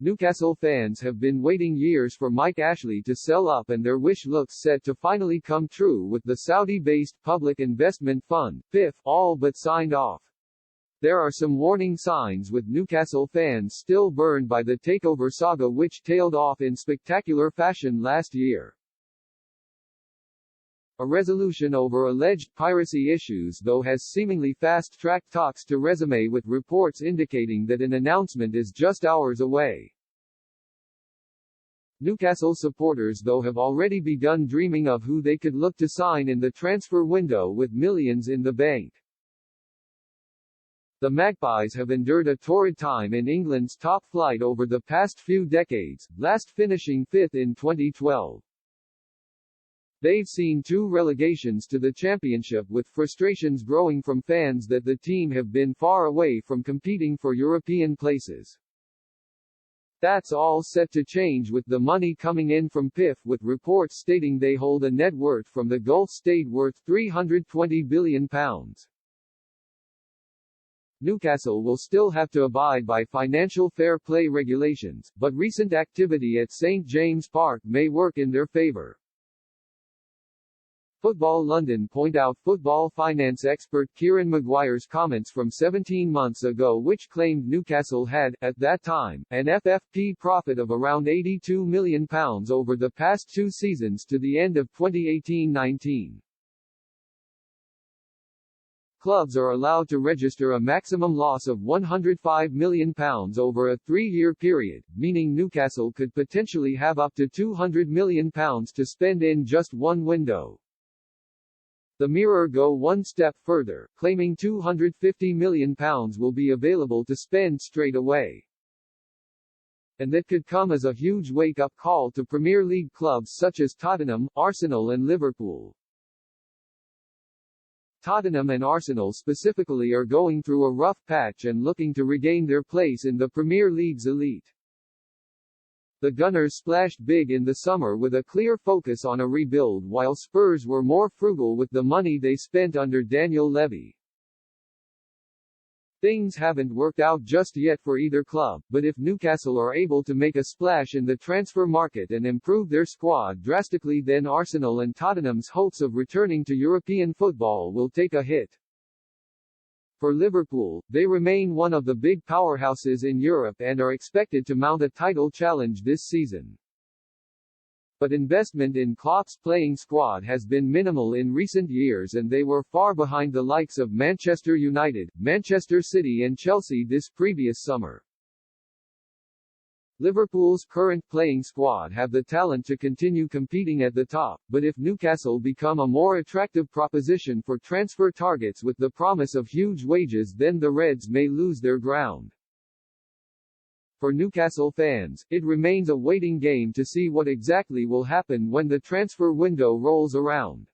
Newcastle fans have been waiting years for Mike Ashley to sell up, and their wish looks set to finally come true with the Saudi-based Public Investment Fund, PIF, all but signed off. There are some warning signs, with Newcastle fans still burned by the takeover saga which tailed off in spectacular fashion last year. A resolution over alleged piracy issues though has seemingly fast-tracked talks to resume, with reports indicating that an announcement is just hours away. Newcastle supporters though have already begun dreaming of who they could look to sign in the transfer window with millions in the bank. The Magpies have endured a torrid time in England's top flight over the past few decades, last finishing fifth in 2012. They've seen 2 relegations to the Championship, with frustrations growing from fans that the team have been far away from competing for European places. That's all set to change with the money coming in from PIF, with reports stating they hold a net worth from the Gulf state worth £320 billion. Newcastle will still have to abide by financial fair play regulations, but recent activity at St James Park may work in their favour. Football London point out football finance expert Kieran Maguire's comments from 17 months ago, which claimed Newcastle had, at that time, an FFP profit of around £82 million over the past 2 seasons to the end of 2018-19. Clubs are allowed to register a maximum loss of £105 million over a 3-year period, meaning Newcastle could potentially have up to £200 million to spend in just one window. The Mirror go one step further, claiming £250 million will be available to spend straight away. And that could come as a huge wake-up call to Premier League clubs such as Tottenham, Arsenal and Liverpool. Tottenham and Arsenal specifically are going through a rough patch and looking to regain their place in the Premier League's elite. The Gunners splashed big in the summer with a clear focus on a rebuild, while Spurs were more frugal with the money they spent under Daniel Levy. Things haven't worked out just yet for either club, but if Newcastle are able to make a splash in the transfer market and improve their squad drastically, then Arsenal and Tottenham's hopes of returning to European football will take a hit. For Liverpool, they remain one of the big powerhouses in Europe and are expected to mount a title challenge this season. But investment in Klopp's playing squad has been minimal in recent years, and they were far behind the likes of Manchester United, Manchester City and Chelsea this previous summer. Liverpool's current playing squad have the talent to continue competing at the top, but if Newcastle become a more attractive proposition for transfer targets with the promise of huge wages, then the Reds may lose their ground. For Newcastle fans, it remains a waiting game to see what exactly will happen when the transfer window rolls around.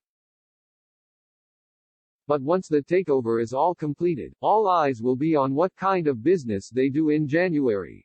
But once the takeover is all completed, all eyes will be on what kind of business they do in January.